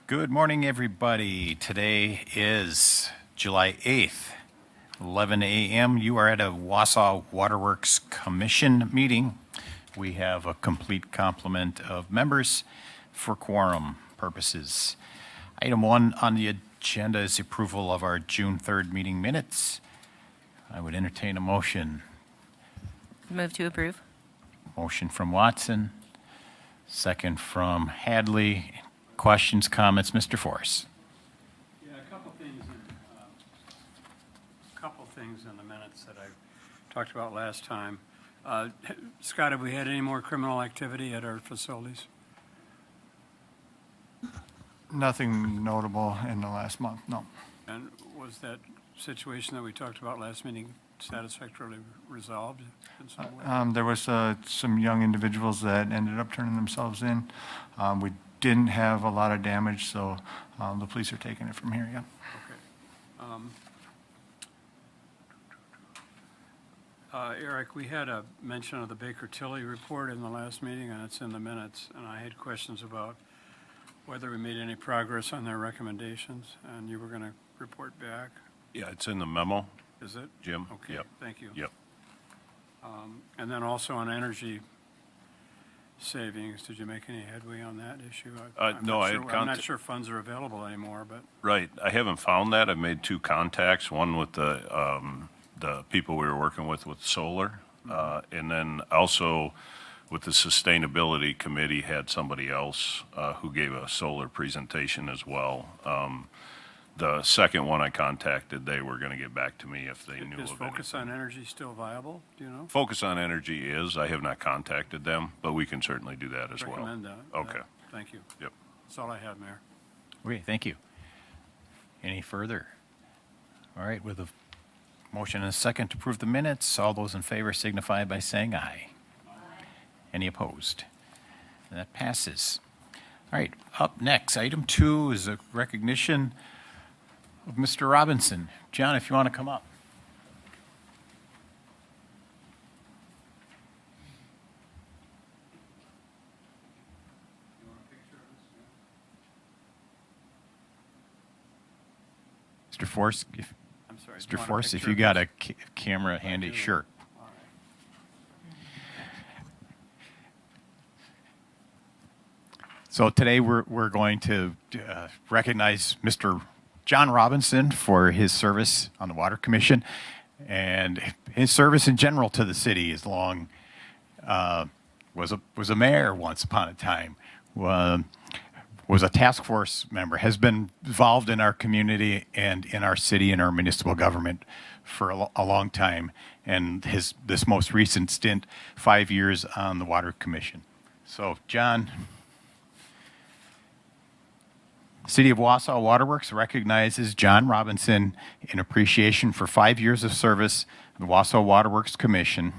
Good morning, everybody. Today is July 8th, 11 a.m. You are at a Wausau Waterworks Commission meeting. We have a complete complement of members for quorum purposes. Item 1 on the agenda is the approval of our June 3rd meeting minutes. I would entertain a motion. Move to approve. Motion from Watson, second from Hadley. Questions, comments, Mr. Force? Yeah, a couple things in the minutes that I talked about last time. Scott, have we had any more criminal activity at our facilities? Nothing notable in the last month, no. And was that situation that we talked about last meeting satisfactorily resolved in some way? There was some young individuals that ended up turning themselves in. We didn't have a lot of damage, so the police are taking it from here, yeah. Okay. Eric, we had a mention of the Baker-Tilly report in the last meeting, and it's in the minutes, and I had questions about whether we made any progress on their recommendations, and you were going to report back. Yeah, it's in the memo, Is it? Jim. Okay, Yep. thank you. Yep. And then also on energy savings, did you make any headway on that issue? No, I had I'm not sure funds are available anymore, but, Right. I haven't found that. I've made 2 contacts, one with the people we were working with solar, and then also with the sustainability committee had somebody else who gave a solar presentation as well. The second one I contacted, they were going to get back to me if they knew of is anything. Focus on Energy still viable, do you know? Focus on Energy is. I have not contacted them, but we can certainly do that as well. Recommend that. Okay. Thank you. Yep. That's all I have, Mayor. Okay, thank you. Any further? All right, with a motion and a second to approve the minutes, all those in favor signify by saying aye. Any opposed? And that passes. All right, up next, item 2 is a recognition of Mr. Robinson. John, if you want to come up. Mr. Force, I'm sorry. do Mr. you want a Force, if picture you of got this? a camera handy, do. sure. All right. So today we're going to recognize Mr. John Robinson for his service on the Water Commission and his service in general to the city. As long was a mayor once upon a time, was a task force member, has been involved in our community and in our city and our municipal government for a long time, and this most recent stint, 5 years on the Water Commission. So, John. City of Wausau Waterworks recognizes John Robinson in appreciation for 5 years of service on the Wausau Waterworks Commission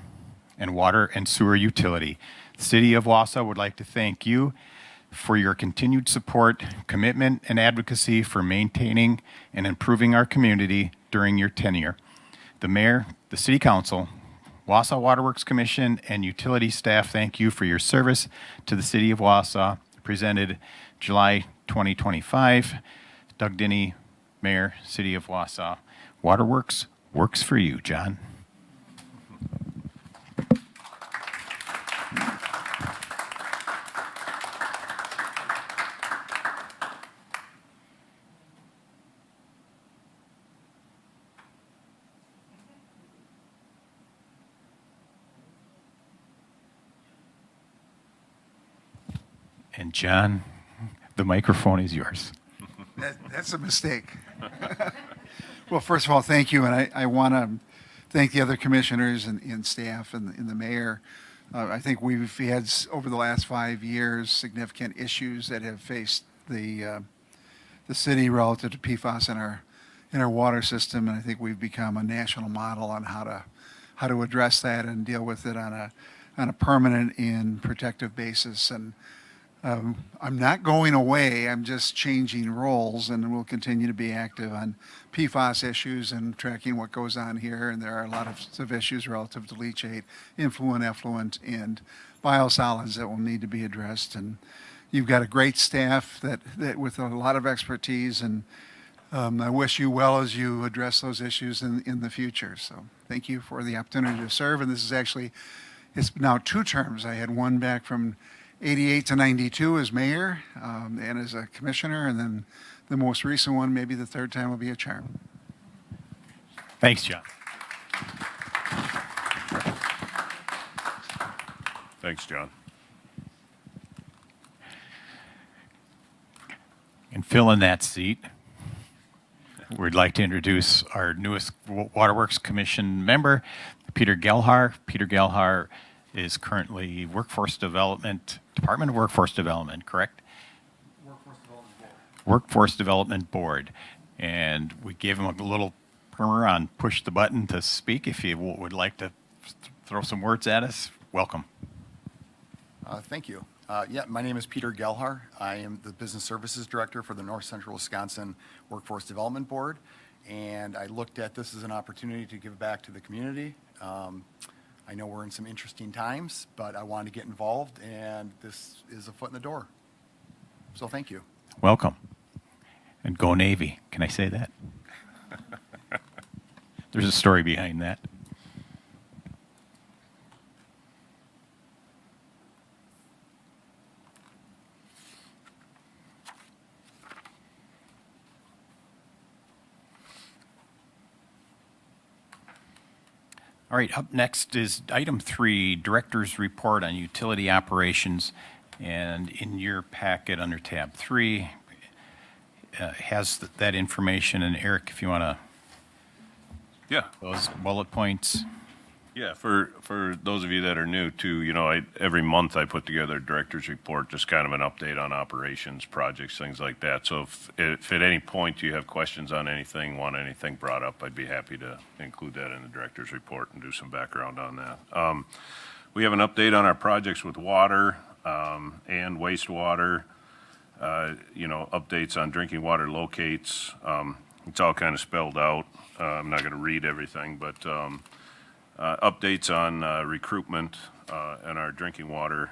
and Water and Sewer Utility. The City of Wausau would like to thank you for your continued support, commitment, and advocacy for maintaining and improving our community during your tenure. The Mayor, the City Council, Wausau Waterworks Commission, and utility staff thank you for your service to the City of Wausau. Presented July 2025. Doug Denny, Mayor, City of Wausau. Waterworks works for you, John. And John, the microphone is yours. That's a mistake. Well, first of all, thank you, and I want to thank the other commissioners and staff and the mayor. I think we've had, over the last 5 years, significant issues that have faced the city relative to PFAS in our water system, and I think we've become a national model on how to address that and deal with it on a permanent and protective basis. And I'm not going away. I'm just changing roles, and we'll continue to be active on PFAS issues and tracking what goes on here. And there are a lot of issues relative to leachate, influent, effluent, and biosolids that will need to be addressed. And you've got a great staff that with a lot of expertise, and I wish you well as you address those issues in the future. So thank you for the opportunity to serve. And this is actually, it's now 2 terms. I had one back from 88 to 92 as mayor and as a commissioner, and then the most recent one, maybe the 3rd time will be a charm. Thanks, John. Thanks, John. And fill in that seat, we'd like to introduce our newest Waterworks Commission member, Peter Gelhar. Peter Gelhar is currently Department of Workforce Development, correct? Workforce Development Board. And we gave him a little primer on push the button to speak. If you would like to throw some words at us, welcome. Thank you. Yeah, my name is Peter Gelhar. I am the Business Services Director for the North Central Wisconsin Workforce Development Board, and I looked at this as an opportunity to give back to the community. I know we're in some interesting times, but I wanted to get involved, and this is a foot in the door. So thank you. Welcome. And go Navy. Can I say that? There's a story behind that. All right, up next is item 3, Director's Report on Utility Operations. And in your packet under tab 3 has that information. And Eric, if you want to, Yeah. those bullet points. Yeah, for those of you that are new too, every month I put together a director's report, just kind of an update on operations, projects, things like that. So if at any point you have questions on anything, want anything brought up, I'd be happy to include that in the director's report and do some background on that. We have an update on our projects with water and wastewater, updates on drinking water locates. It's all kind of spelled out. I'm not going to read everything, but updates on recruitment and our drinking water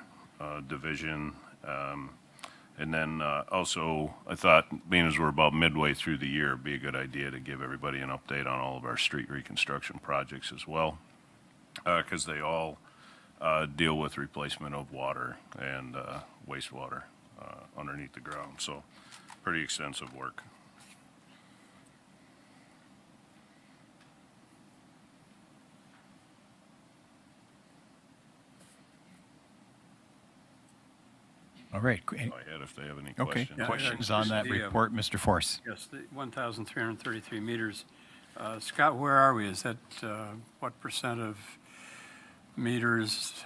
division. And then also, I thought, being as we're about midway through the year, it'd be a good idea to give everybody an update on all of our street reconstruction projects as well, because they all deal with replacement of water and wastewater underneath the ground. So pretty extensive work. All right. Go ahead if they have any Okay. questions. Yeah, Questions on that the, report, Mr. Force? Yes, the 1,333 meters. Scott, where are we? Is that, what percent of meters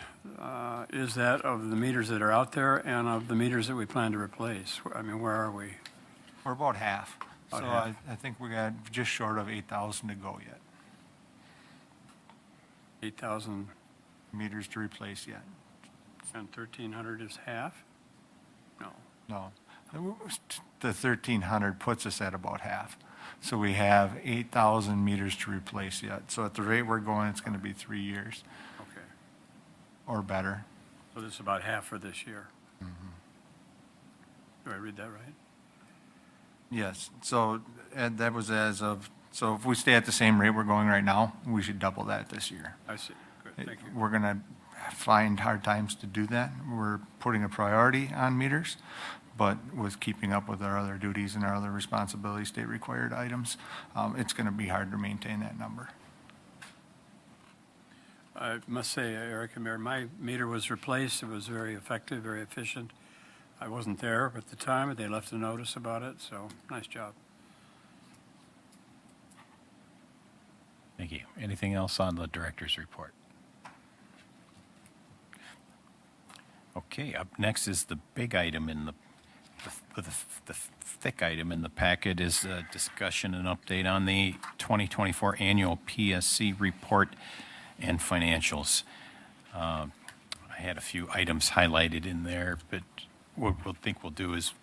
is that of the meters that are out there and of the meters that we plan to replace? I mean, where are we? We're about half. So About half. I think we got just short of 8,000 to go yet, 8,000 meters to replace yet. and 1,300 is half? No. No. The 1,300 puts us at about half. So we have 8,000 meters to replace yet. So at the rate we're going, it's going to be 3 years Okay. or better. So this is about half for this year. Do I read that right? Yes. So and that was as of, so if we stay at the same rate we're going right now, we should double that this year. I see. Good, thank you. We're going to find hard times to do that. We're putting a priority on meters, but with keeping up with our other duties and our other responsibilities, state required items, it's going to be hard to maintain that number. I must say, Eric and Mayor, my meter was replaced. It was very effective, very efficient. I wasn't there at the time, but they left a notice about it, so nice job. Thank you. Anything else on the director's report? Okay, up next is the big item in the thick item in the packet is a discussion and update on the 2024 annual PSC report and financials. I had a few items highlighted in there, but what we'll do is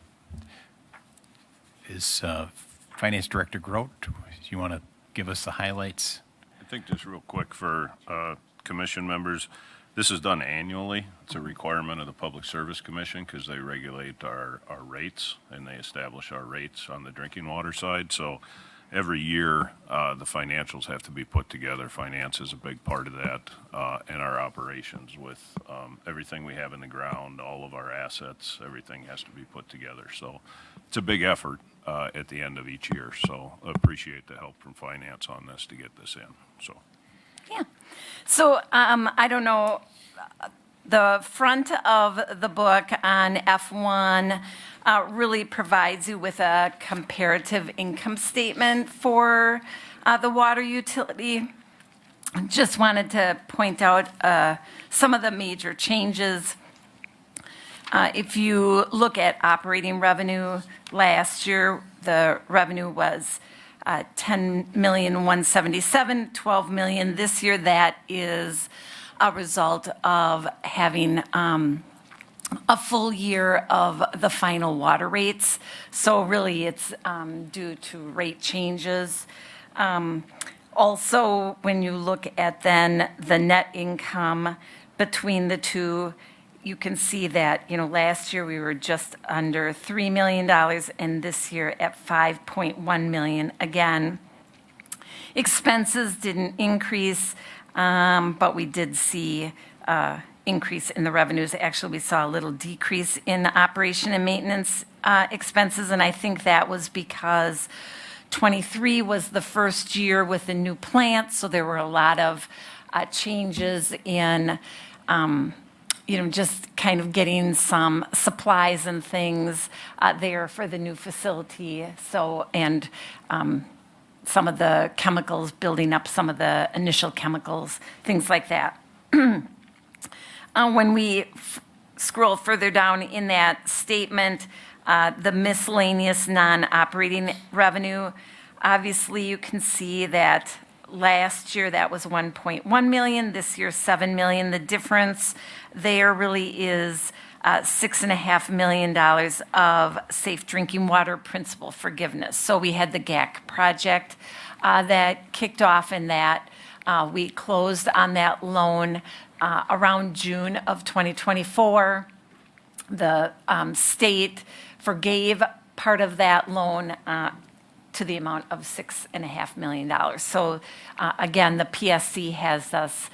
Finance Director Grote, do you want to give us the highlights? I think just real quick for commission members, This is done annually. It's a requirement of the Public Service Commission because they regulate our rates and they establish our rates on the drinking water side. So every year, the financials have to be put together. Finance is a big part of that, and our operations with everything we have in the ground, all of our assets, everything has to be put together. So it's a big effort at the end of each year. So I appreciate the help from finance on this to get this in, so. Yeah. So I don't know, the front of the book on F1 really provides you with a comparative income statement for the water utility. Just wanted to point out some of the major changes. If you look at operating revenue, last year, the revenue was $10,177,000, $12 million this year. That is a result of having a full year of the final water rates. So really, it's due to rate changes. Also, when you look at then the net income between the two, you can see that, last year we were just under $3 million, and this year at $5.1 million. Again, expenses didn't increase, but we did see increase in the revenues. Actually, we saw a little decrease in operation and maintenance expenses, and I think that was because 23 was the first year with the new plant, so there were a lot of changes in just kind of getting some supplies and things there for the new facility. So, and some of the chemicals, building up some of the initial chemicals, things like that. When we scroll further down in that statement, the miscellaneous non-operating revenue, obviously you can see that last year that was 1.1 million, this year 7 million. The difference there really is $6.5 million of safe drinking water principal forgiveness. So we had the GAC project that kicked off, and that we closed on that loan around June of 2024. The state forgave part of that loan to the amount of $6.5 million. So again, the PSC has us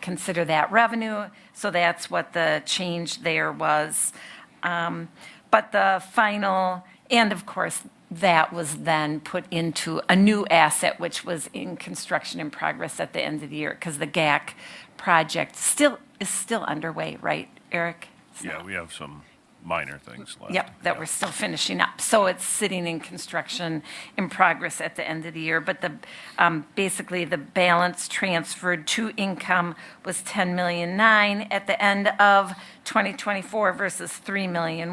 consider that revenue, so that's what the change there was. But the final, and of course, that was then put into a new asset, which was in construction in progress at the end of the year, because the GAC project is still underway, right, Eric? Yeah, we have some minor things left. Yep, that we're still finishing up. So it's sitting in construction in progress at the end of the year. But the basically the balance transferred to income was $10.9 million at the end of 2024 versus $3.1 million.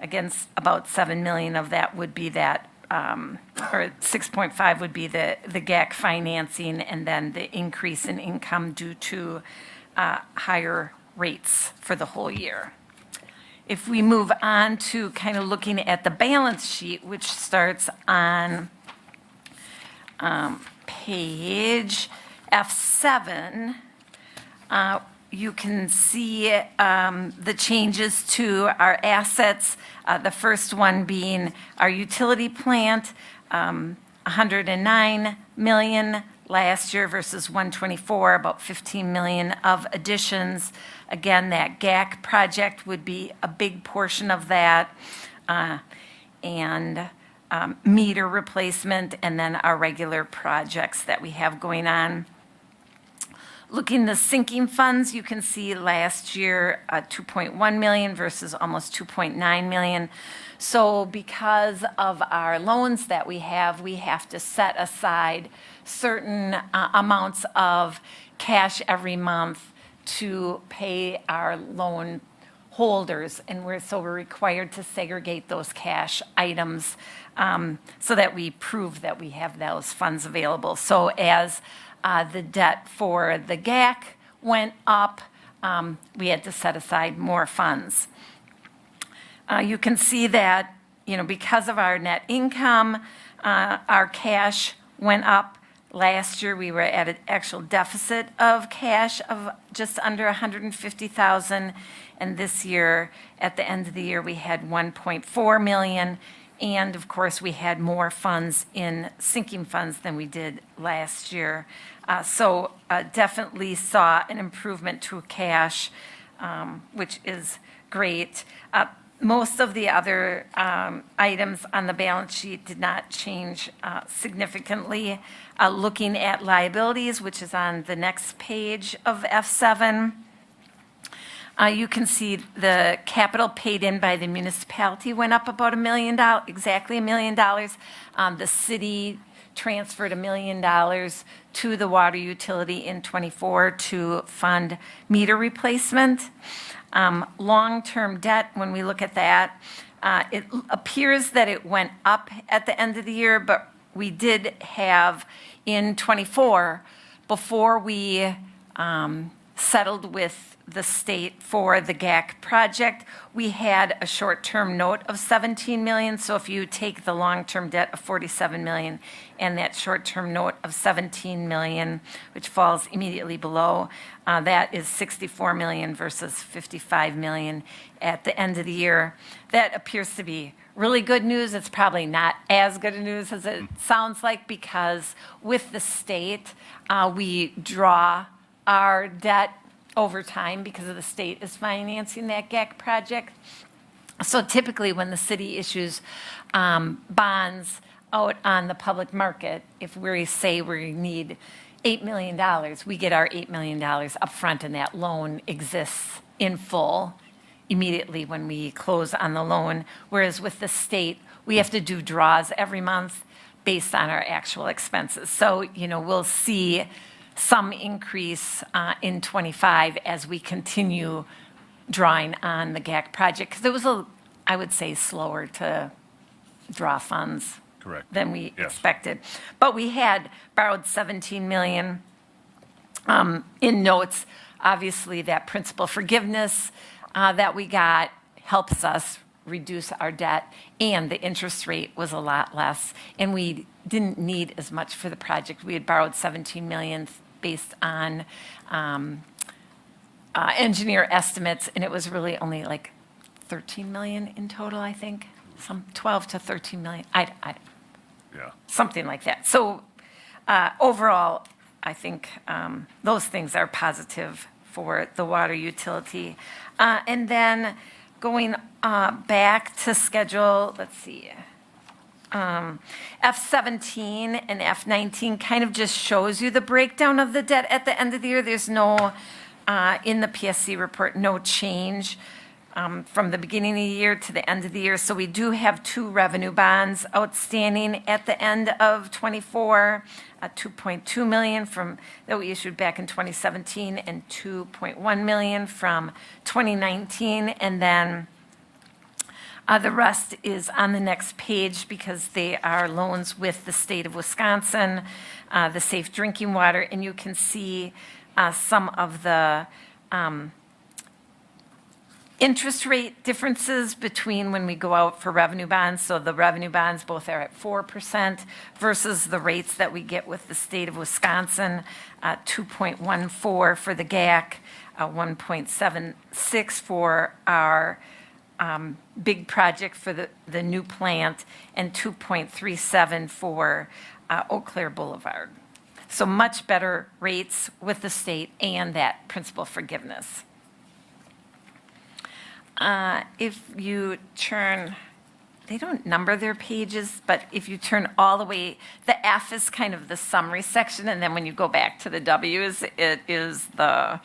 Again, about $7 million of that would be that, or 6.5 would be the GAC financing, and then the increase in income due to higher rates for the whole year. If we move on to kind of looking at the balance sheet, which starts on page F7, you can see the changes to our assets. The first one being our utility plant, 109 million last year versus 124, about 15 million of additions. Again, that GAC project would be a big portion of that, and meter replacement, and then our regular projects that we have going on. Looking the sinking funds, you can see last year 2.1 million versus almost 2.9 million. So because of our loans that we have to set aside certain amounts of cash every month to pay our loan holders, and we're required to segregate those cash items so that we prove that we have those funds available. So as the debt for the GAC went up, we had to set aside more funds. You can see that, because of our net income, our cash went up Last year, we were at an actual deficit of cash of just under 150,000, and this year, at the end of the year, we had 1.4 million, and of course, we had more funds in sinking funds than we did last year. So definitely saw an improvement to cash, which is great. Most of the other items on the balance sheet did not change significantly. Looking at liabilities, which is on the next page of F7, you can see the capital paid in by the municipality went up about $1 million, exactly $1 million. The city transferred $1 million to the water utility in '24 to fund meter replacement. Long-term debt, when we look at that, it appears that it went up at the end of the year, but we did have in '24, before we settled with the state for the GAC project, we had a short-term note of 17 million. So if you take the long-term debt of 47 million and that short-term note of 17 million, which falls immediately below, that is 64 million versus 55 million at the end of the year. That appears to be really good news. It's probably not as good a news as it sounds like, because with the state, we draw our debt over time because of the state is financing that GAC project. So typically when the city issues bonds out on the public market, if we say we need $8 million, we get our $8 million upfront, and that loan exists in full immediately when we close on the loan. Whereas with the state, we have to do draws every month based on our actual expenses. So, you know, we'll see some increase in '25 as we continue drawing on the GAC project, because it was, I would say, slower to draw funds Correct. than we Yes. expected. But we had borrowed 17 million in notes. Obviously, that principal forgiveness that we got helps us reduce our debt, and the interest rate was a lot less, and we didn't need as much for the project. We had borrowed 17 million based on engineer estimates, and it was really only like 13 million in total, I think, some 12 to 13 million, Yeah. something like that. So overall, I think those things are positive for the water utility. And then going back to schedule, let's see, F17 and F19 kind of just shows you the breakdown of the debt at the end of the year. There's no, in the PSC report, no change from the beginning of the year to the end of the year. So we do have 2 revenue bonds outstanding at the end of '24, 2.2 million that we issued back in 2017, and 2.1 million from 2019. And then the rest is on the next page because they are loans with the state of Wisconsin, the safe drinking water, and you can see some of the interest rate differences between when we go out for revenue bonds. So the revenue bonds both are at 4% versus the rates that we get with the state of Wisconsin, 2.14 for the GAC, 1.76 for our big project for the new plant, and 2.37 for Eau Claire Boulevard. So much better rates with the state and that principal forgiveness. If you turn, they don't number their pages, but if you turn all the way, the F is kind of the summary section, and then when you go back to the W's, it is the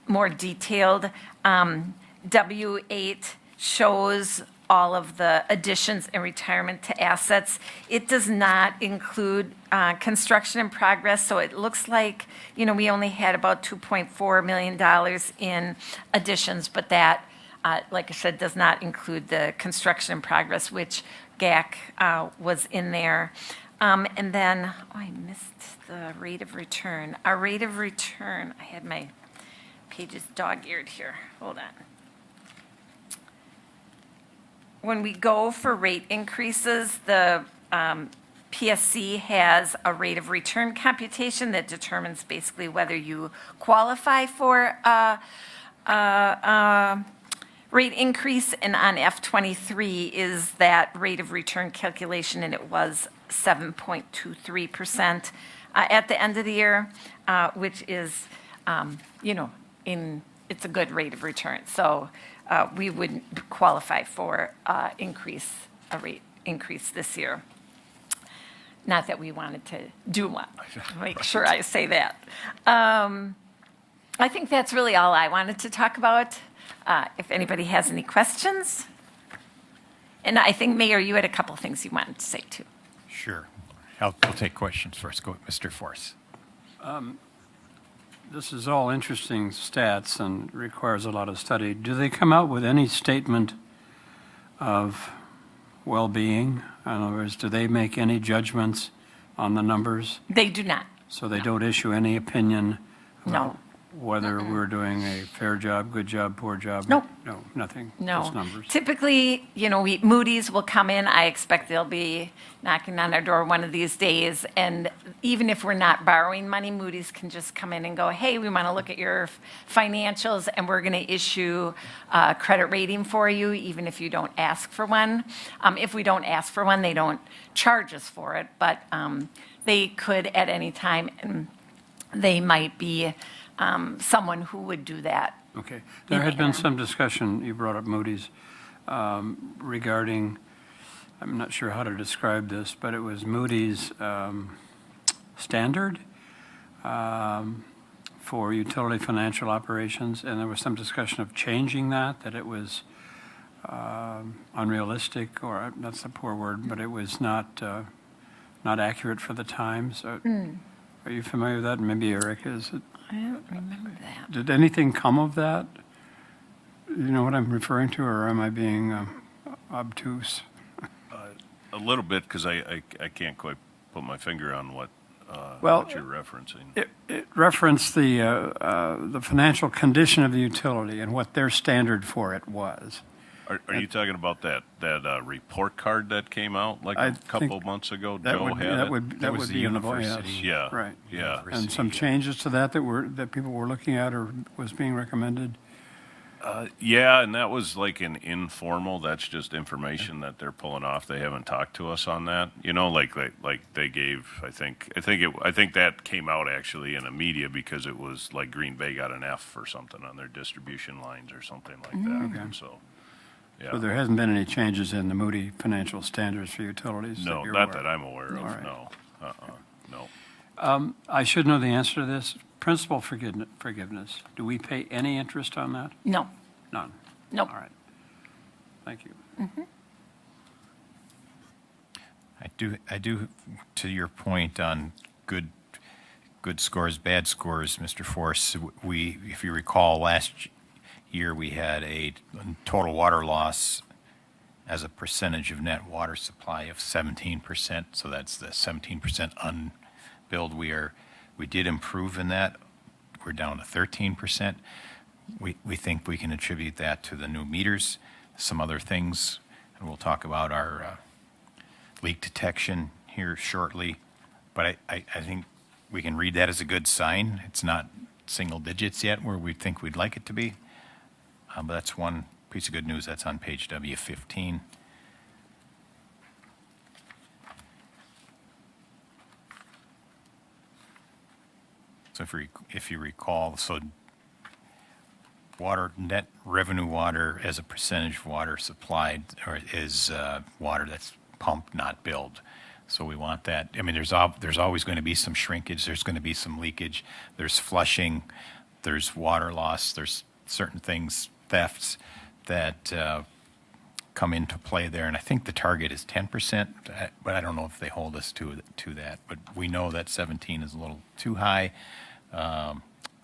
more detailed. W8 shows all of the additions and retirement to assets. It does not include construction in progress, so it looks like, you know, we only had about $2.4 million in additions, but that, like I said, does not include the construction in progress, which GAC was in there. And then, I missed the rate of return. Our rate of return, I had my pages dog-eared here. Hold on. When we go for rate increases, the PSC has a rate of return computation that determines basically whether you qualify for a rate increase, and on F23 is that rate of return calculation, and it was 7.23% at the end of the year, which is, it's a good rate of return. So we wouldn't qualify for a rate increase this year. Not that we wanted to do one. Make sure I say that. I think that's really all I wanted to talk about. If anybody has any questions. And I think, Mayor, you had a couple things you wanted to say, too. Sure. We'll take questions first. Go with Mr. Force. This is all interesting stats and requires a lot of study. Do they come out with any statement of well-being? In other words, do they make any judgments on the numbers? They do not. So they don't issue any opinion about No. whether we're doing a fair job, good job, poor job? Nope. No, nothing, No. just numbers. Typically, Moody's will come in. I expect they'll be knocking on our door one of these days. And even if we're not borrowing money, Moody's can just come in and go, hey, we want to look at your financials and we're going to issue a credit rating for you, even if you don't ask for one. If we don't ask for one, they don't charge us for it. But they could at any time, and they might be someone who would do that. Okay. There had been some discussion, you brought up Moody's, regarding, I'm not sure how to describe this, but it was Moody's standard for utility financial operations, and there was some discussion of changing that it was unrealistic, or that's a poor word, but it was not accurate for the times. Are you familiar with that? Maybe Eric is. I don't remember that. Did anything come of that? You know what I'm referring to, or am I being obtuse? A little bit, because I can't quite put my finger on what Well, you're referencing. It referenced the financial condition of the utility and what their standard for it was. Are you talking about that report card that came out like I a couple think months ago? That Joe would had it? that was would the be in the university. yes. Yeah. Right. Yeah. And some changes to that that people were looking at or was being recommended. Yeah, and that was like an informal, that's just information that they're pulling off. They haven't talked to us on that. Like they gave, I think that came out actually in the media because it was like Green Bay got an F or something on their distribution lines or something like that. Okay. So, yeah. So there hasn't been any changes in the Moody financial standards for utilities? No, you're not aware that I'm aware of, All right. no. No. I should know the answer to this. Principal forgiveness, do we pay any interest on that? No. None? Nope. All right. Thank you. I do, to your point on good scores, bad scores, Mr. Force, if you recall, last year we had a total water loss as a percentage of net water supply of 17%, so that's the 17% unbilled. We did improve in that. We're down to 13%. We think we can attribute that to the new meters, some other things, and we'll talk about our leak detection here shortly. But I think we can read that as a good sign. It's not single digits yet where we think we'd like it to be. But that's one piece of good news. That's on page W15. So if you recall, so net revenue water as a percentage of water supplied is water that's pumped, not billed. So we want that. I mean, there's always going to be some shrinkage. There's going to be some leakage. There's flushing. There's water loss. There's certain things, thefts that come into play there. And I think the target is 10%, but I don't know if they hold us to that. But we know that 17 is a little too high.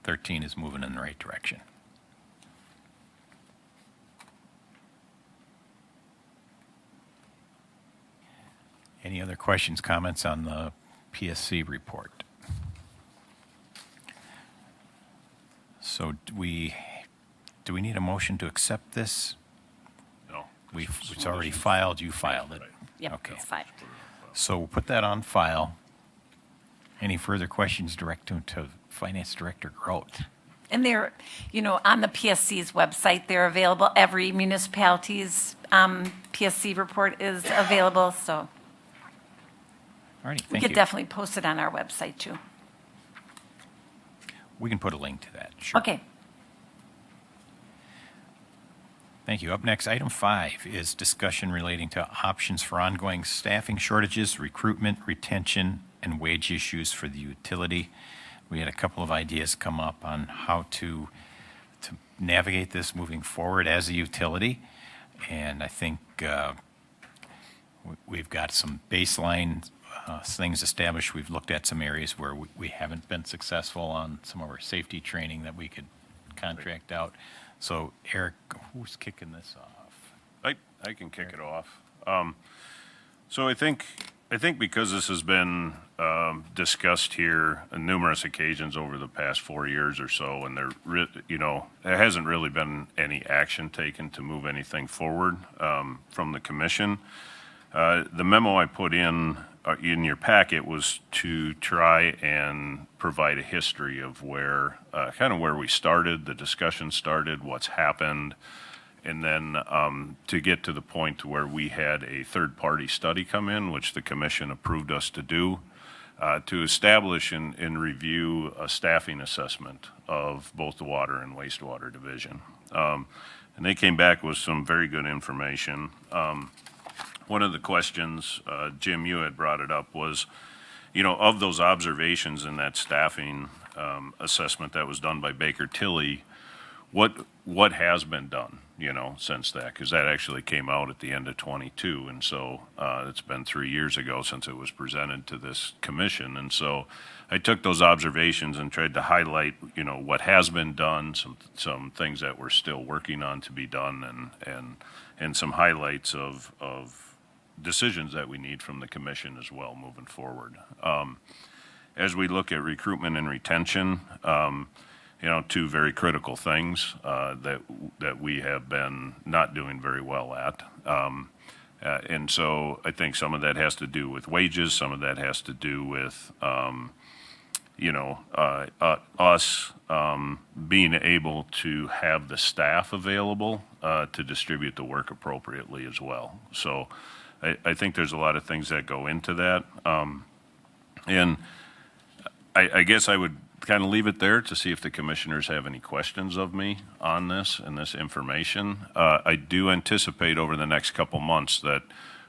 13 is moving in the right direction. Any other questions, comments on the PSC report? So do we need a motion to accept this? No. It's already filed, you filed it. Right. Yep, Okay. it's fine. So we'll put that on file. Any further questions, direct to Finance Director Grote. And they're, on the PSC's website, they're available. Every municipality's PSC report is available, so All righty, we thank could you. definitely post it on our website, too. We can put a link to that, sure. Okay. Thank you. Up next, item 5 is discussion relating to options for ongoing staffing shortages, recruitment, retention, and wage issues for the utility. We had a couple of ideas come up on how to navigate this moving forward as a utility. And I think we've got some baseline things established. We've looked at some areas where we haven't been successful on some of our safety training that we could contract out. So Eric, who's kicking this off? I can kick it off. So I think because this has been discussed here on numerous occasions over the past 4 years or so, and there hasn't really been any action taken to move anything forward from the commission. The memo I put in your packet was to try and provide a history of where we started, the discussion started, what's happened, and then to get to the point where we had a third-party study come in, which the commission approved us to do, to establish and review a staffing assessment of both the water and wastewater division. And they came back with some very good information. One of the questions, Jim, you had brought it up, was, of those observations in that staffing assessment that was done by Baker Tilly, what has been done, since that? Because that actually came out at the end of '22, and so it's been 3 years ago since it was presented to this commission. And so I took those observations and tried to highlight, what has been done, some things that we're still working on to be done, and some highlights of decisions that we need from the commission as well moving forward. As we look at recruitment and retention, two very critical things that we have been not doing very well at. And so I think some of that has to do with wages, some of that has to do with us being able to have the staff available to distribute the work appropriately as well. So I think there's a lot of things that go into that. And I guess I would kind of leave it there to see if the commissioners have any questions of me on this and this information. I do anticipate over the next couple months that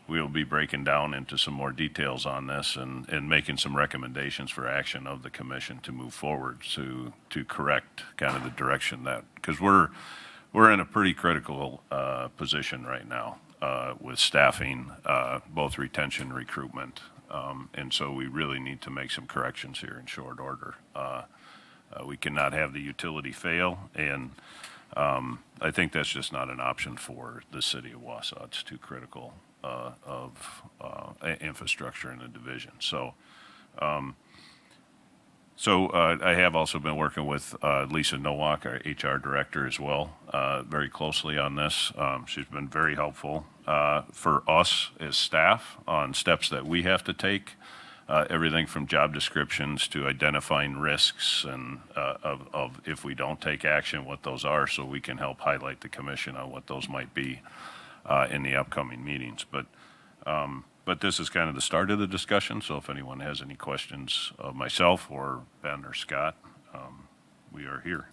we'll be breaking down into some more details on this and making some recommendations for action of the commission to move forward to correct kind of the direction that, because we're in a pretty critical position right now with staffing, both retention and recruitment. And so we really need to make some corrections here in short order. We cannot have the utility fail, and I think that's just not an option for the city of Wausau. It's too critical of infrastructure in the division. So I have also been working with Lisa Nowak, our HR director as well, very closely on this. She's been very helpful for us as staff on steps that we have to take, everything from job descriptions to identifying risks and of if we don't take action, what those are, so we can help highlight the commission on what those might be in the upcoming meetings. But this is kind of the start of the discussion, so if anyone has any questions of myself or Ben or Scott, we are here.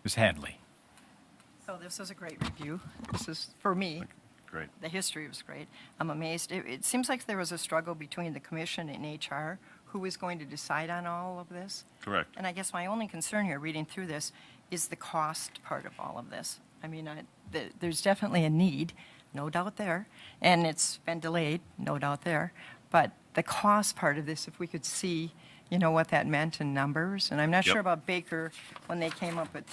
Ms. Hadley. So this is a great review. This is, for me, Great. the history was great. I'm amazed. It seems like there was a struggle between the commission and HR, who was going to decide on all of this. Correct. And I guess my only concern here, reading through this, is the cost part of all of this. I mean, there's definitely a need, no doubt there, and it's been delayed, no doubt there. But the cost part of this, if we could see, what that meant in numbers. And I'm not Yep. sure about Baker when they came up with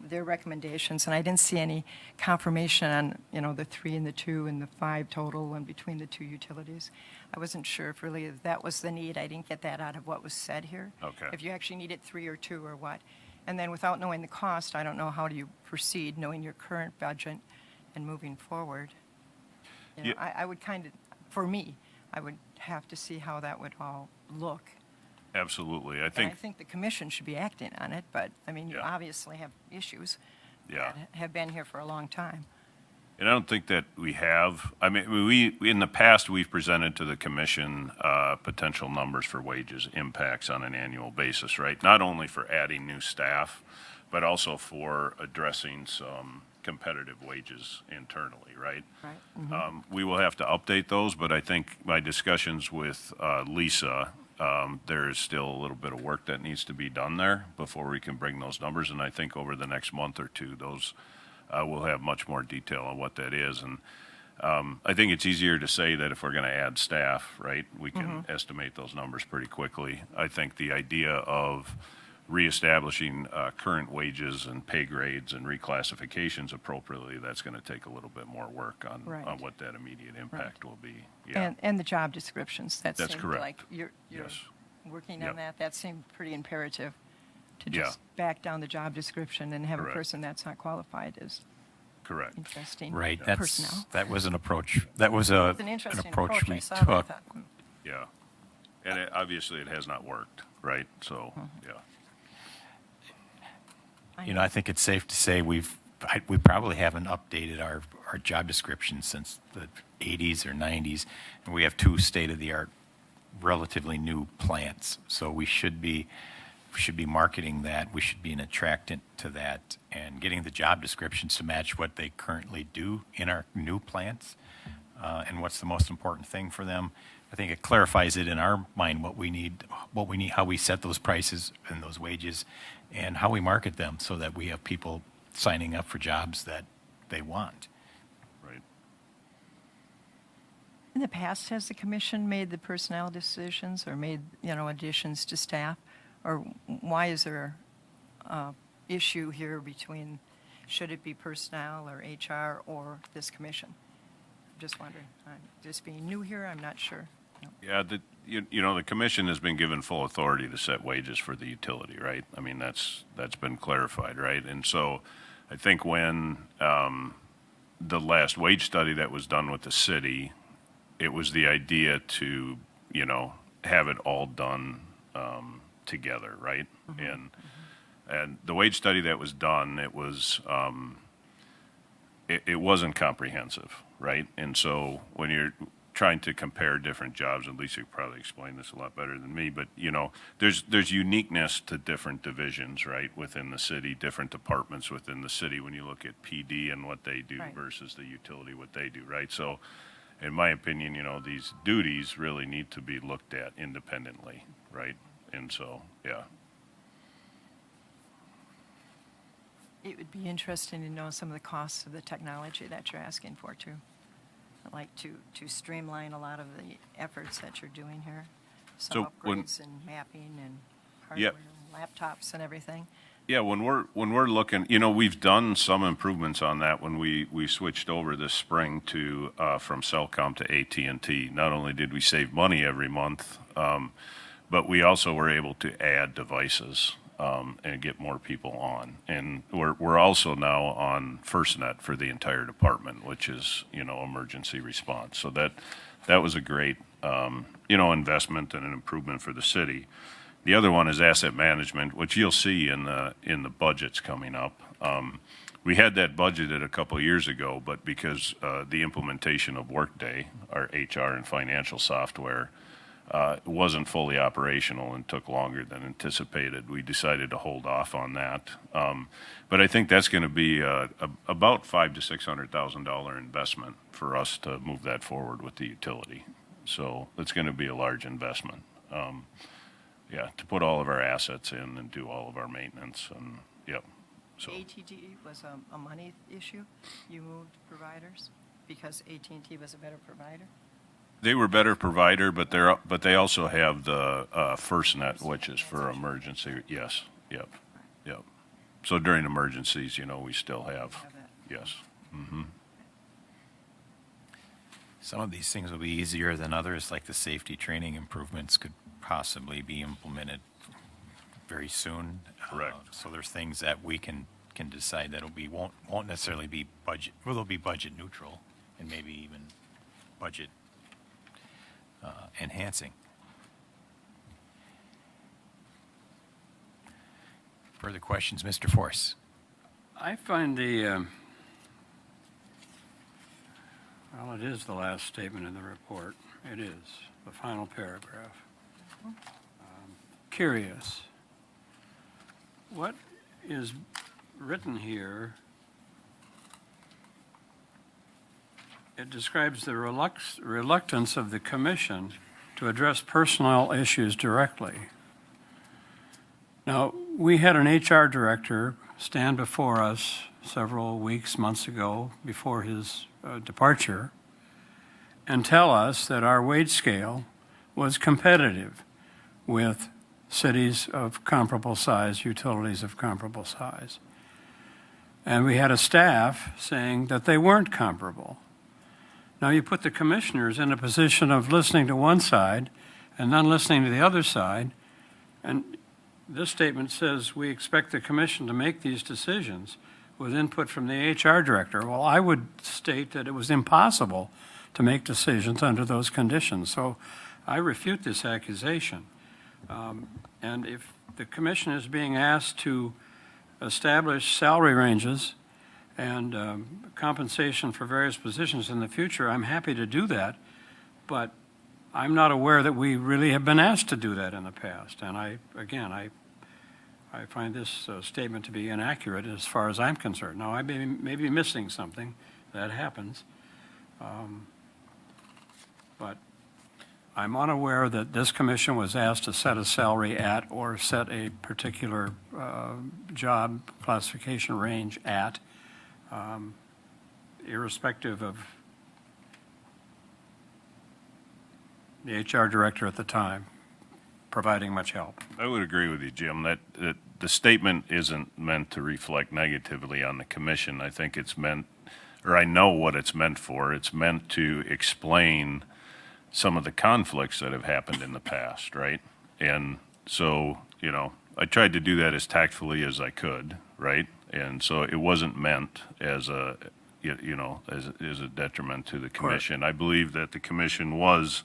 their recommendations, and I didn't see any confirmation on, the 3 and the 2 and the 5 total and between the two utilities. I wasn't sure if really that was the need. I didn't get that out of what was said here. Okay. If you actually needed 3 or 2 or what. And then without knowing the cost, I don't know how do you proceed, knowing your current budget and moving forward, Yeah. I would kind of, for me, I would have to see how that would all look. Absolutely. I And I think, think the commission should be acting on it, but, I mean, you Yeah. obviously have issues yeah. that have been here for a long time. And I don't think that we have, I mean, we, in the past, we've presented to the commission potential numbers for wages impacts on an annual basis, right? Not only for adding new staff, but also for addressing some competitive wages internally, right? Right. We will have to update those, but I think my discussions with Lisa, there is still a little bit of work that needs to be done there before we can bring those numbers. And I think over the next month or two, those we'll have much more detail on what that is. And I think it's easier to say that if we're going to add staff, right, we can estimate those numbers pretty quickly. I think the idea of reestablishing current wages and pay grades and reclassifications appropriately, that's going to take a little bit more work on Right. what that immediate impact will be. Yeah, And the job descriptions, that That's seemed correct. like you're yes, working Yep. on that. That seemed pretty imperative, to Yeah. just back down the job description and have a Correct. person that's not qualified is correct. interesting. Right, Personnel. that was an approach, that was a, It's an an interesting approach I we saw that, I took. thought, Yeah. And obviously, it has not worked, right? So, yeah. You know, I think it's safe to say we probably haven't updated our job descriptions since the 80s or 90s. And we have two state-of-the-art, relatively new plants. So we should be marketing that. We should be an attractant to that and getting the job descriptions to match what they currently do in our new plants. And what's the most important thing for them. I think it clarifies it in our mind what we need, how we set those prices and those wages, and how we market them so that we have people signing up for jobs that they want. Right. In the past, has the commission made the personnel decisions or made, additions to staff? Or why is there a issue here between, should it be personnel or HR or this commission? Just wondering. I'm just being new here, I'm not sure. No. Yeah, the commission has been given full authority to set wages for the utility, right? I mean, that's been clarified, right? And so I think when the last wage study that was done with the city, it was the idea to, have it all done together, right? And the wage study that was done, it was it wasn't comprehensive, right? And so when you're trying to compare different jobs, and Lisa could probably explain this a lot better than me, but there's uniqueness to different divisions, right, within the city, different departments within the city. When you look at PD and what they do Right. versus the utility, what they do, right? So, in my opinion, these duties really need to be looked at independently, right? And so, yeah. It would be interesting to know some of the costs of the technology that you're asking for, too. I'd like to streamline a lot of the efforts that you're doing here. Some So when- upgrades and mapping and Yeah. hardware, and laptops and everything. Yeah, when we're looking, we've done some improvements on that when we switched over this spring to from Cellcom to AT&T. Not only did we save money every month, but we also were able to add devices and get more people on. And we're also now on FirstNet for the entire department, which is emergency response. So that was a great investment and an improvement for the city. The other one is asset management, which you'll see in the budgets coming up. We had that budgeted a couple of years ago, but because the implementation of Workday, our HR and financial software, wasn't fully operational and took longer than anticipated, we decided to hold off on that. But I think that's going to be about $500,000 to $600,000 investment for us to move that forward with the utility. So it's going to be a large investment. Yeah, to put all of our assets in and do all of our maintenance and, yep. So, AT&T was a money issue? You moved providers because AT&T was a better provider? they were better provider, but they also have the FirstNet, which is for emergency. Yes, yep. So during emergencies, we still have, yes. Some of these things will be easier than others, like the safety training improvements could possibly be implemented very soon. Correct. So there's things that we can can decide that it'll be, won't necessarily be budget, well, it'll be budget neutral and maybe even budget enhancing. Further questions, Mr. Force? I find well, it is the last statement in the report. It is, the final paragraph. Curious. What is written here? It describes the reluctance of the commission to address personnel issues directly. Now, we had an HR director stand before us several weeks, months ago, before his departure, and tell us that our wage scale was competitive with cities of comparable size, utilities of comparable size. And we had a staff saying that they weren't comparable. Now you put the commissioners in a position of listening to one side and then listening to the other side, and this statement says we expect the commission to make these decisions with input from the HR director. Well, I would state that it was impossible to make decisions under those conditions. So I refute this accusation. And if the commission is being asked to establish salary ranges and compensation for various positions in the future, I'm happy to do that. But I'm not aware that we really have been asked to do that in the past. And I find this statement to be inaccurate as far as I'm concerned. Now, I may be missing something. That happens. But I'm unaware that this commission was asked to set a salary at or set a particular job classification range at, irrespective of the HR director at the time providing much help. I would agree with you, Jim, that the statement isn't meant to reflect negatively on the commission. I think it's meant, or I know what it's meant for. It's meant to explain some of the conflicts that have happened in the past, right? And so, I tried to do that as tactfully as I could, right? And so it wasn't meant as a, as a detriment to the commission. I believe that the commission was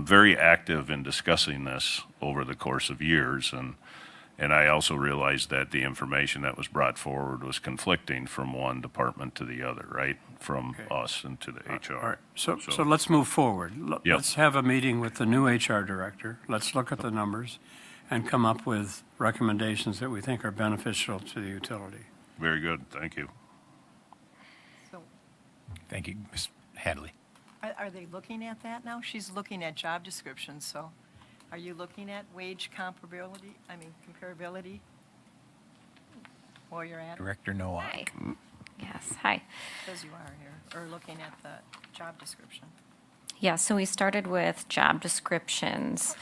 very active in discussing this over the course of years, and I also realized that the information that was brought forward was conflicting from one department to the other, right? From us and to the HR. All right, so let's move forward. Yep. Let's have a meeting with the new HR director. Let's look at the numbers and come up with recommendations that we think are beneficial to the utility. Very good, thank you. So Thank you, Ms. Hadley. are they looking at that now? She's looking at job descriptions, so are you looking at wage comparability, comparability? While you're at it? Director Nowak. Hi. Yes, hi. Says you are here, or looking at the job description. Yeah, so we started with job descriptions.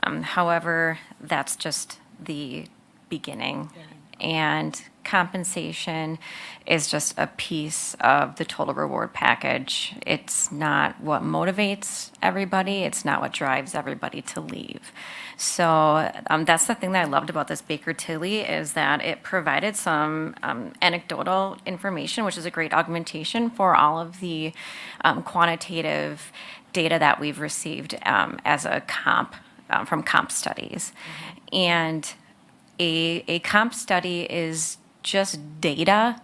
However, that's just the beginning. And compensation is just a piece of the total reward package. It's not what motivates everybody. It's not what drives everybody to leave. So that's the thing that I loved about this Baker Tilly is that it provided some anecdotal information, which is a great augmentation for all of the quantitative data that we've received as a comp from comp studies. And a comp study is just data,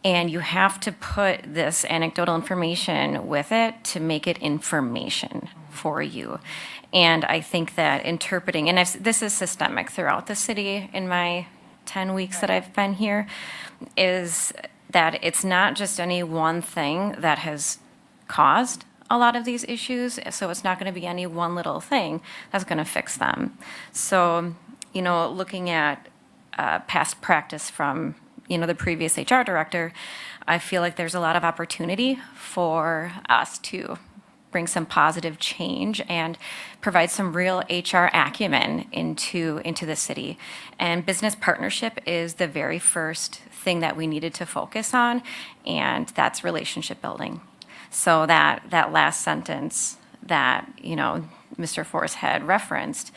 and you have to put this anecdotal information with it to make it information for you. And I think that interpreting, and this is systemic throughout the city in my 10 weeks that I've been here, is that it's not just any one thing that has caused a lot of these issues, so it's not going to be any one little thing that's going to fix them. So, looking at past practice from, the previous HR director, I feel like there's a lot of opportunity for us to bring some positive change and provide some real HR acumen into the city. And business partnership is the very first thing that we needed to focus on, and that's relationship building. So that last sentence that, Mr. Force had referenced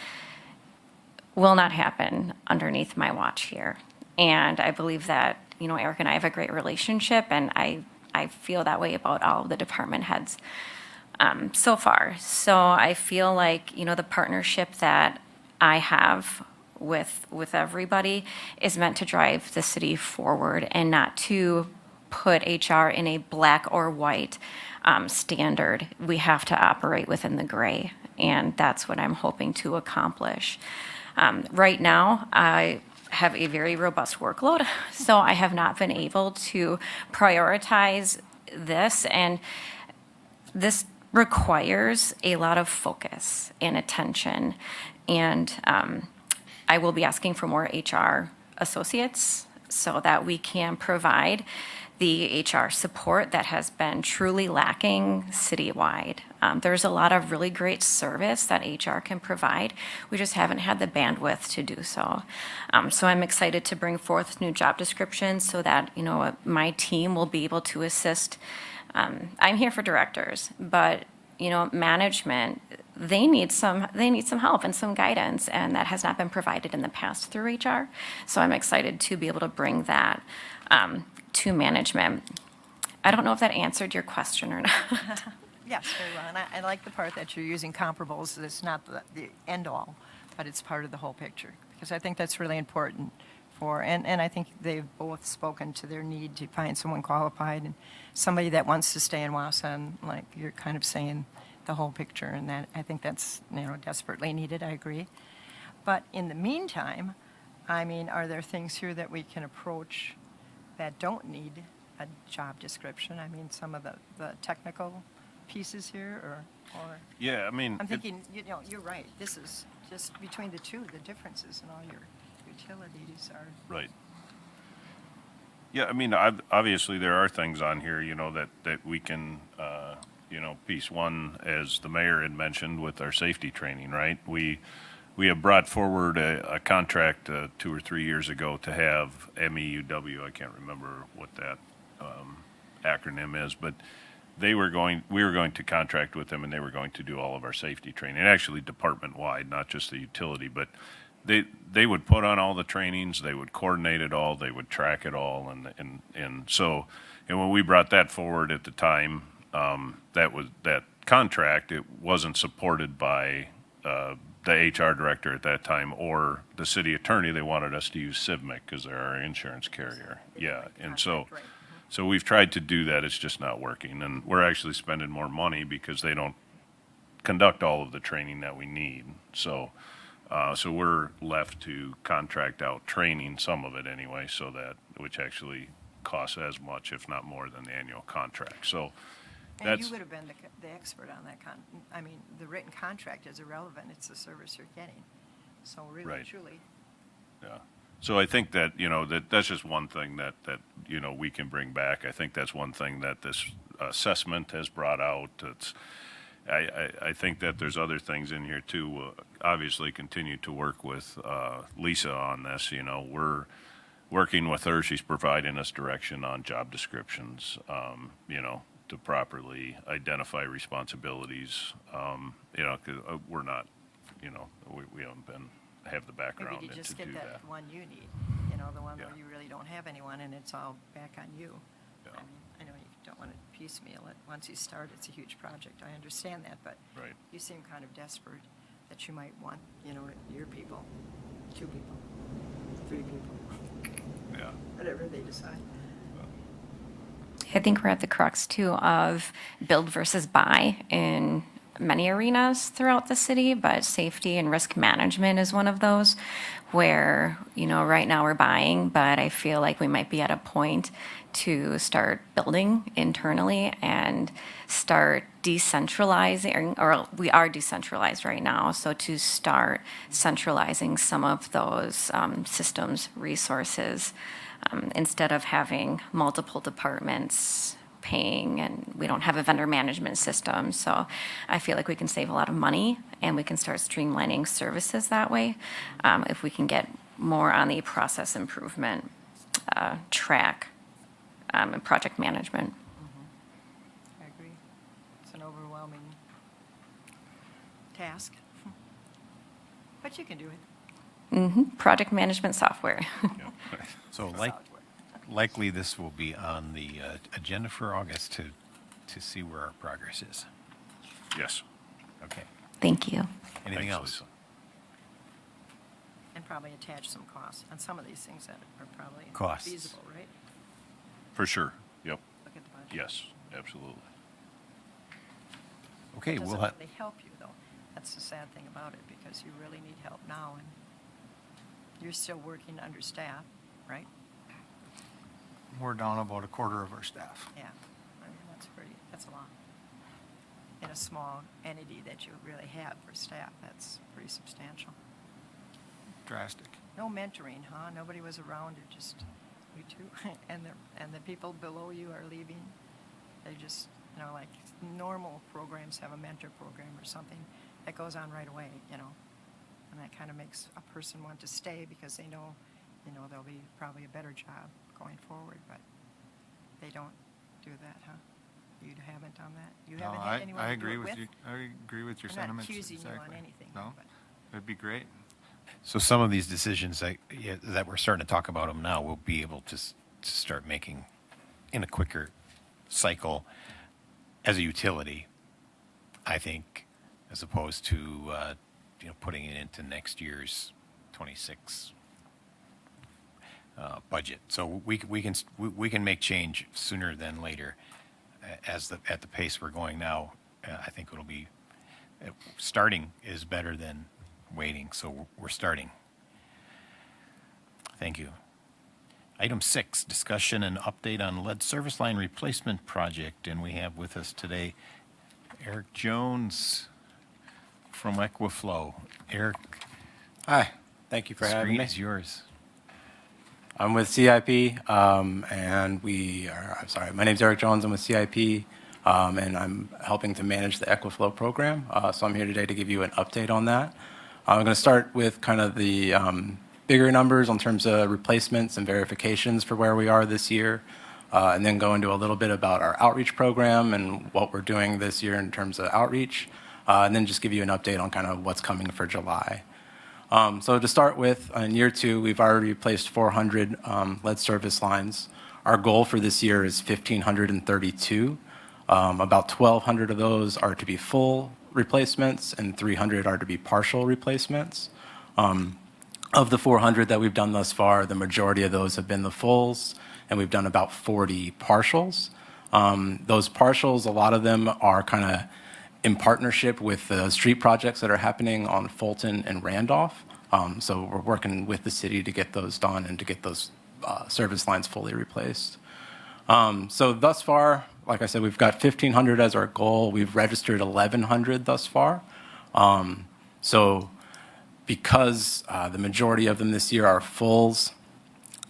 will not happen underneath my watch here. And I believe that, Eric and I have a great relationship, and I feel that way about all of the department heads so far. So I feel like, the partnership that I have with everybody is meant to drive the city forward and not to put HR in a black or white standard. We have to operate within the gray, and that's what I'm hoping to accomplish. Right now, I have a very robust workload, so I have not been able to prioritize this, and this requires a lot of focus and attention. And I will be asking for more HR associates so that we can provide the HR support that has been truly lacking citywide. There's a lot of really great service that HR can provide. We just haven't had the bandwidth to do so. So I'm excited to bring forth new job descriptions so that, my team will be able to assist. I'm here for directors, but, management, they need some help and some guidance, and that has not been provided in the past through HR. So I'm excited to be able to bring that to management. I don't know if that answered your question or not. Yes, very well. And I like the part that you're using comparables. It's not the end all, but it's part of the whole picture. Because I think that's really important and I think they've both spoken to their need to find someone qualified and somebody that wants to stay in Wausau, and like you're kind of saying the whole picture, and that I think that's, desperately needed. I agree. But in the meantime, are there things here that we can approach that don't need a job description? Some of the technical pieces here, or Yeah, I mean. I'm thinking, you're right. This is just between the two, the differences in all your utilities are. Right. Yeah, obviously there are things on here, that we can, piece one, as the mayor had mentioned, with our safety training, right? We have brought forward a contract 2 or 3 years ago to have MEUW, I can't remember what that acronym is, but we were going to contract with them, and they were going to do all of our safety training, actually department-wide, not just the utility, but they would put on all the trainings, they would coordinate it all, they would track it all, and so when we brought that forward at the time, that contract, it wasn't supported by the HR director at that time or the city attorney. They wanted us to use CIVMIC because they're our insurance carrier. Yeah, and so we've tried to do that. It's just not working, and we're actually spending more money because they don't conduct all of the training that we need. So we're left to contract out training, some of it anyway, which actually costs as much, if not more, than the annual contract. So And that's. you would have been the expert on that the written contract is irrelevant. It's the service you're getting. So really, Right. truly. Yeah. So I think that, that's just one thing that, we can bring back. I think that's one thing that this assessment has brought out. I think that there's other things in here too. We'll obviously continue to work with Lisa on this. We're working with her. She's providing us direction on job descriptions, to properly identify responsibilities. 'Cause we're not, we haven't have the background Maybe to to just do get that. that one you need, the one Yeah. where you really don't have anyone and it's all back on you. Yeah. I know you don't want to piecemeal it. Once you start, it's a huge project. I understand that, but Right. you seem kind of desperate that you might want, your people, 2 people, 3 people, Yeah. whatever they decide. I think we're at the crux too of build versus buy in many arenas throughout the city, but safety and risk management is one of those where, right now we're buying, but I feel like we might be at a point to start building internally and start decentralizing, or we are decentralized right now, so to start centralizing some of those systems, resources, instead of having multiple departments paying, and we don't have a vendor management system. So I feel like we can save a lot of money, and we can start streamlining services that way if we can get more on the process improvement track and project management. I agree. It's an overwhelming task, but you can do it. Project management software. So likely this will be on the agenda for August to see where our progress is. Yes. Okay. Thank you. Anything Thanks, else? Lisa. And probably attach some costs on some of these things that are probably Costs. feasible, right? For sure. Yep. Look at the budget. Yes, absolutely. Okay, It we'll doesn't have, really help you, though. That's the sad thing about it, because you really need help now, and you're still working under staff, right? We're down about a quarter of our staff. Yeah, I mean, that's a lot. In a small entity that you really have for staff, that's pretty substantial. Drastic. No mentoring, huh? Nobody was around, it just, you two, and the people below you are leaving. They just, like normal programs have a mentor program or something that goes on right away, And that kind of makes a person want to stay because they know, there'll be probably a better job going forward, but they don't do that, huh? You haven't done that? You No, haven't had anyone I to agree do it with you. I agree with your I'm not sentiments. accusing you on exactly. anything, No, but- it'd be great. so some of these decisions that we're starting to talk about them now, we'll be able to start making in a quicker cycle as a utility, I think, as opposed to putting it into next year's 26 budget. So we can make change sooner than later, at the pace we're going now. I think it'll be starting is better than waiting. So we're starting. Thank you. Item 6, discussion and update on lead service line replacement project. And we have with us today Eric Jones from Equiflow. Eric, Hi, thank you for the having screen me. is yours. I'm with CIP, and my name's Eric Jones. I'm with CIP, and I'm helping to manage the Equiflow program. So I'm here today to give you an update on that. I'm going to start with kind of the bigger numbers in terms of replacements and verifications for where we are this year, and then go into a little bit about our outreach program and what we're doing this year in terms of outreach, and then just give you an update on kind of what's coming for July. So to start with, in year 2, we've already replaced 400 lead service lines. Our goal for this year is 1,532. About 1,200 of those are to be full replacements, and 300 are to be partial replacements. Of the 400 that we've done thus far, the majority of those have been the fulls, and we've done about 40 partials. Those partials, a lot of them are kind of in partnership with the street projects that are happening on Fulton and Randolph. So we're working with the city to get those done and to get those service lines fully replaced. So thus far, like I said, we've got 1,500 as our goal. We've registered 1,100 thus far. So because the majority of them this year are fulls,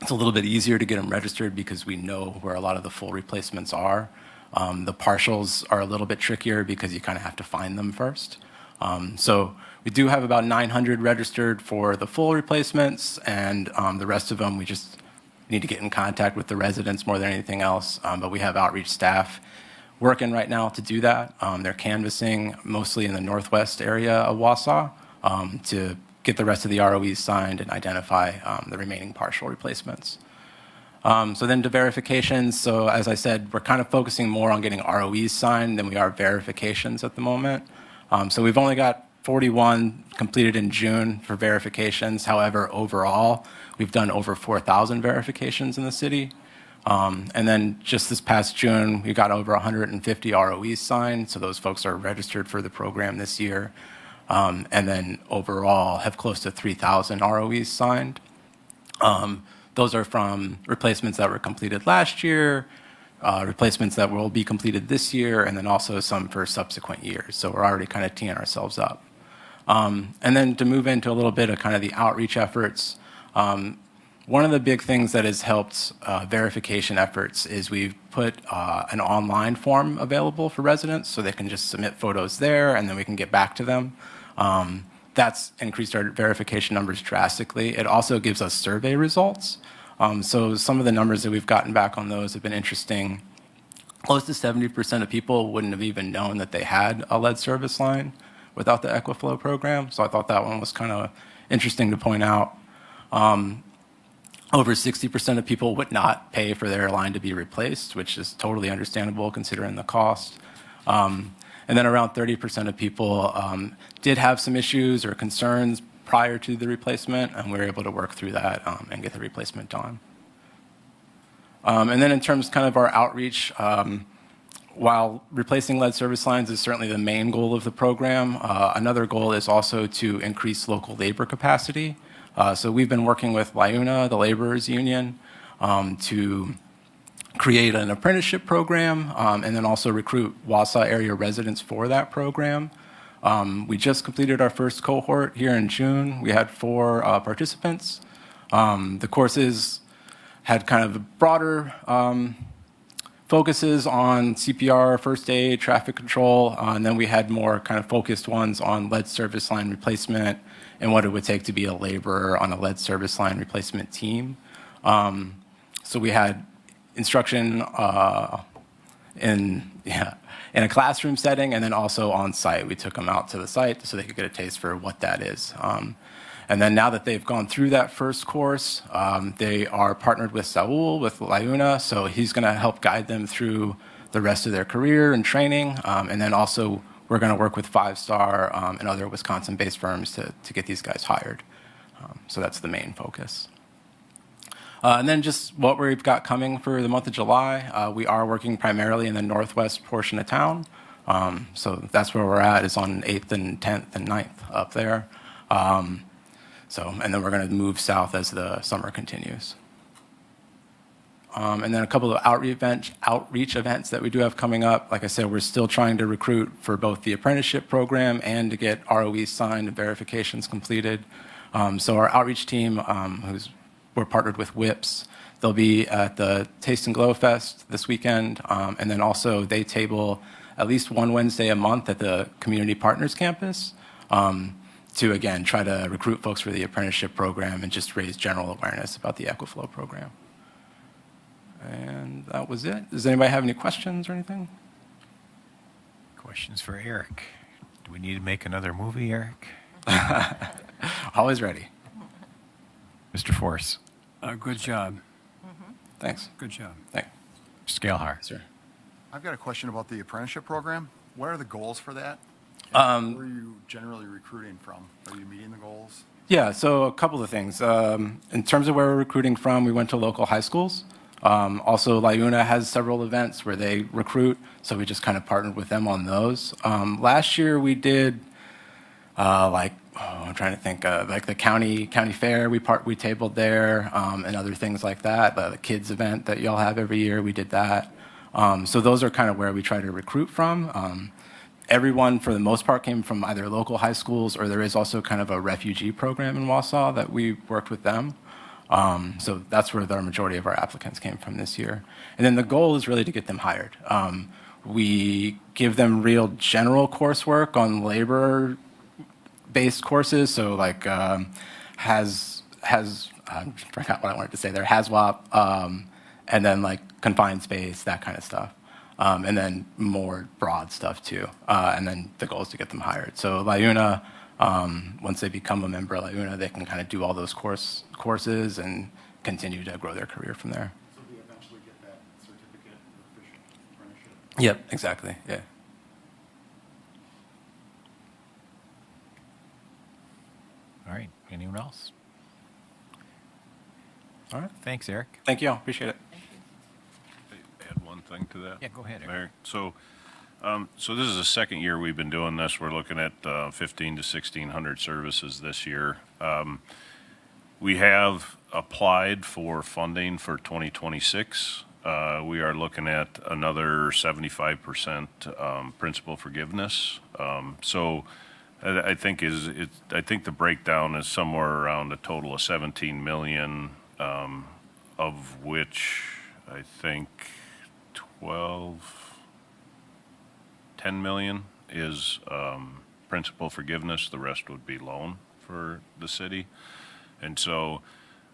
it's a little bit easier to get them registered because we know where a lot of the full replacements are. The partials are a little bit trickier because you kind of have to find them first. So we do have about 900 registered for the full replacements, and the rest of them we just need to get in contact with the residents more than anything else. But we have outreach staff working right now to do that. They're canvassing mostly in the northwest area of Wausau to get the rest of the ROEs signed and identify the remaining partial replacements. So then to verifications, so as I said, we're kind of focusing more on getting ROEs signed than we are verifications at the moment. So we've only got 41 completed in June for verifications. However, overall, we've done over 4,000 verifications in the city. And then just this past June, we got over 150 ROEs signed, so those folks are registered for the program this year. And then overall have close to 3,000 ROEs signed. Those are from replacements that were completed last year, replacements that will be completed this year, and then also some for subsequent years. So we're already kind of teeing ourselves up. And then to move into a little bit of kind of the outreach efforts, one of the big things that has helped verification efforts is we've put an online form available for residents so they can just submit photos there and then we can get back to them. That's increased our verification numbers drastically. It also gives us survey results. So some of the numbers that we've gotten back on those have been interesting. Close to 70% of people wouldn't have even known that they had a lead service line without the Equiflow program. So I thought that one was kind of interesting to point out. Over 60% of people would not pay for their line to be replaced, which is totally understandable considering the cost. And then around 30% of people did have some issues or concerns prior to the replacement, and we were able to work through that and get the replacement done. And then in terms kind of our outreach, while replacing lead service lines is certainly the main goal of the program, another goal is also to increase local labor capacity. So we've been working with LIUNA, the laborers union, to create an apprenticeship program and then also recruit Wausau area residents for that program. We just completed our first cohort here in June. We had 4 participants. The courses had kind of broader focuses on CPR, first aid, traffic control, and then we had more kind of focused ones on lead service line replacement and what it would take to be a laborer on a lead service line replacement team. So we had instruction in a classroom setting and then also on site. We took them out to the site so they could get a taste for what that is. And then now that they've gone through that first course, they are partnered with Saul, with LIUNA, so he's going to help guide them through the rest of their career and training. And then also we're going to work with 5-Star and other Wisconsin-based firms to get these guys hired. So that's the main focus. And then just what we've got coming for the month of July, we are working primarily in the northwest portion of town. So that's where we're at, is on 8th and 10th and 9th up there. And then we're going to move south as the summer continues. And then a couple of outreach events that we do have coming up. Like I said, we're still trying to recruit for both the apprenticeship program and to get ROEs signed and verifications completed. So our outreach team, we're partnered with WIPS. They'll be at the Taste and Glow Fest this weekend. And then also they table at least one Wednesday a month at the Community Partners Campus to, again, try to recruit folks for the apprenticeship program and just raise general awareness about the EquiFlow program. And that was it. Does anybody have any questions or anything? Questions for Eric? Do we need to make another movie, Eric? Always ready. Mr. Force? Good job. Thanks. Good job. Thanks. Mr. Scalhar? Sir. I've got a question about the apprenticeship program. What are the goals for that? Where are you generally recruiting from? Are you meeting the goals? Yeah, so a couple of things. In terms of where we're recruiting from, we went to local high schools. Also, LIUNA has several events where they recruit, so we just kind of partnered with them on those. Last year we did, I'm trying to think, like the county fair, we tabled there, and other things like that. The kids event that y'all have every year, we did that. So those are kind of where we try to recruit from. Everyone, for the most part, came from either local high schools, or there is also kind of a refugee program in Wausau that we worked with them. So that's where the majority of our applicants came from this year. And then the goal is really to get them hired. We give them real general coursework on labor-based courses, so like I forgot what I wanted to say there, HAZWOP, and then like confined space, that kind of stuff. And then more broad stuff too. And then the goal is to get them hired. So LIUNA, once they become a member of LIUNA, they can kind of do all those courses and continue to grow their career from there. So we eventually get that certificate of official apprenticeship? Yep, exactly, yeah. All right, anyone else? All right, Thanks, Eric. thank you all, appreciate it. Add one thing to that? Yeah, go ahead, Eric. Mayor. So this is the second year we've been doing this. We're looking at 15 to 1,600 services this year. We have applied for funding for 2026. We are looking at another 75% principal forgiveness. So I think the breakdown is somewhere around a total of 17 million, of which I think 10 million is principal forgiveness. The rest would be loan for the city. And so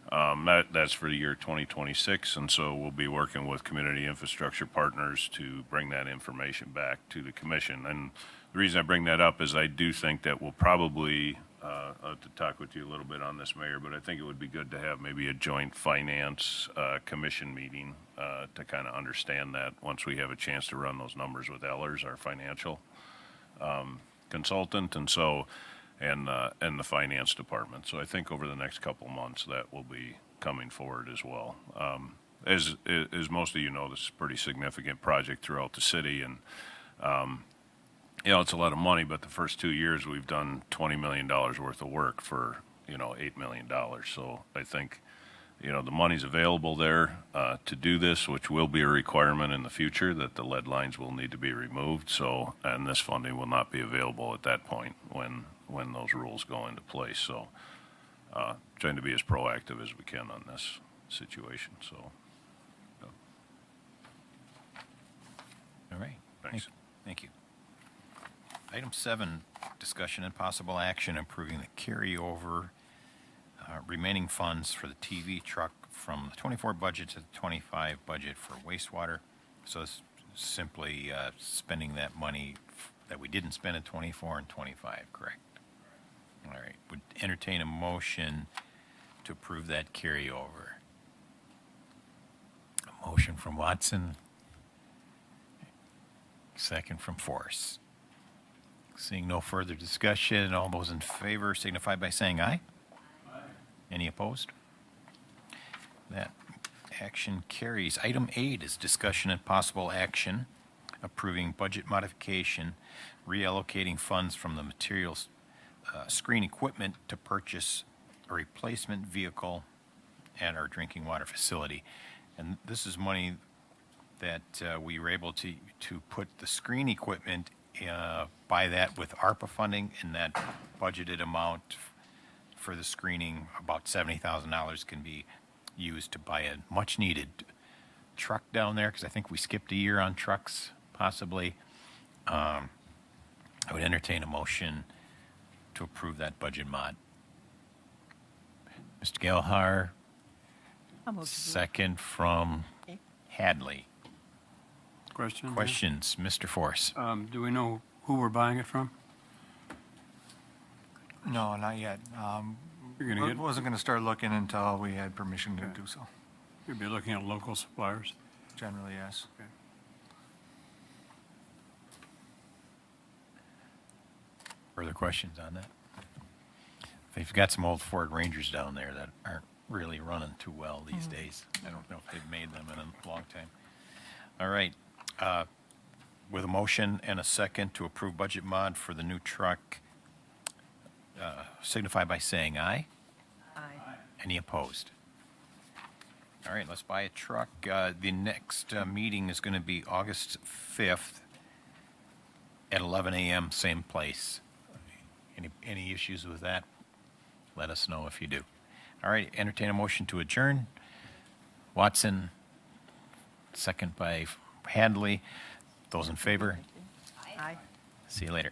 that's for the year 2026. And so we'll be working with community infrastructure partners to bring that information back to the commission. And the reason I bring that up is I do think that we'll probably to talk with you a little bit on this, Mayor, but I think it would be good to have maybe a joint finance commission meeting to kind of understand that once we have a chance to run those numbers with Ellers, our financial consultant, and the finance department. So I think over the next couple months, that will be coming forward as well. As most of you know, this is a pretty significant project throughout the city, and it's a lot of money, but the first 2 years, we've done $20 million worth of work for, $8 million. So I think, the money's available there to do this, which will be a requirement in the future, that the lead lines will need to be removed. So, and this funding will not be available at that point when those rules go into place. So trying to be as proactive as we can on this situation, so. All right. Thanks. Thank you. Item 7, discussion and possible action approving the carryover remaining funds for the TV truck from the 24 budget to the 25 budget for wastewater. So it's simply spending that money that we didn't spend in 24 and 25, correct? All right. Would entertain a motion to approve that carryover. A motion from Watson. Second from Force. Seeing no further discussion, all those in favor signify by saying aye. Aye. Any opposed? That action carries. Item 8 is discussion and possible action approving budget modification, reallocating funds from the materials screen equipment to purchase a replacement vehicle at our drinking water facility. And this is money that we were able to put the screen equipment, buy that with ARPA funding, and that budgeted amount for the screening, about $70,000, can be used to buy a much-needed truck down there, because I think we skipped a year on trucks, possibly. I would entertain a motion to approve that budget mod. Mr. Gelhar, I'll move to second from Okay. Question? Hadley. Jim? Questions, Mr. Force? Do we know who we're buying it from? No, not yet. You're gonna get- Wasn't going to start looking until we had permission to Okay. do so. You'll be looking at local suppliers? Generally, yes. Okay. Further questions on that? They've got some old Ford Rangers down there that aren't really running too well these days. I don't know if they've made them in a long time. All right. With a motion and a second to approve budget mod for the new truck, signify by saying aye. Aye. Any opposed? All right, let's buy a truck. The next meeting is going to be August 5th at 11 a.m., same place. Any issues with that? Let us know if you do. All right, entertain a motion to adjourn. Watson, second by Hadley. Those in favor? Aye. See you later.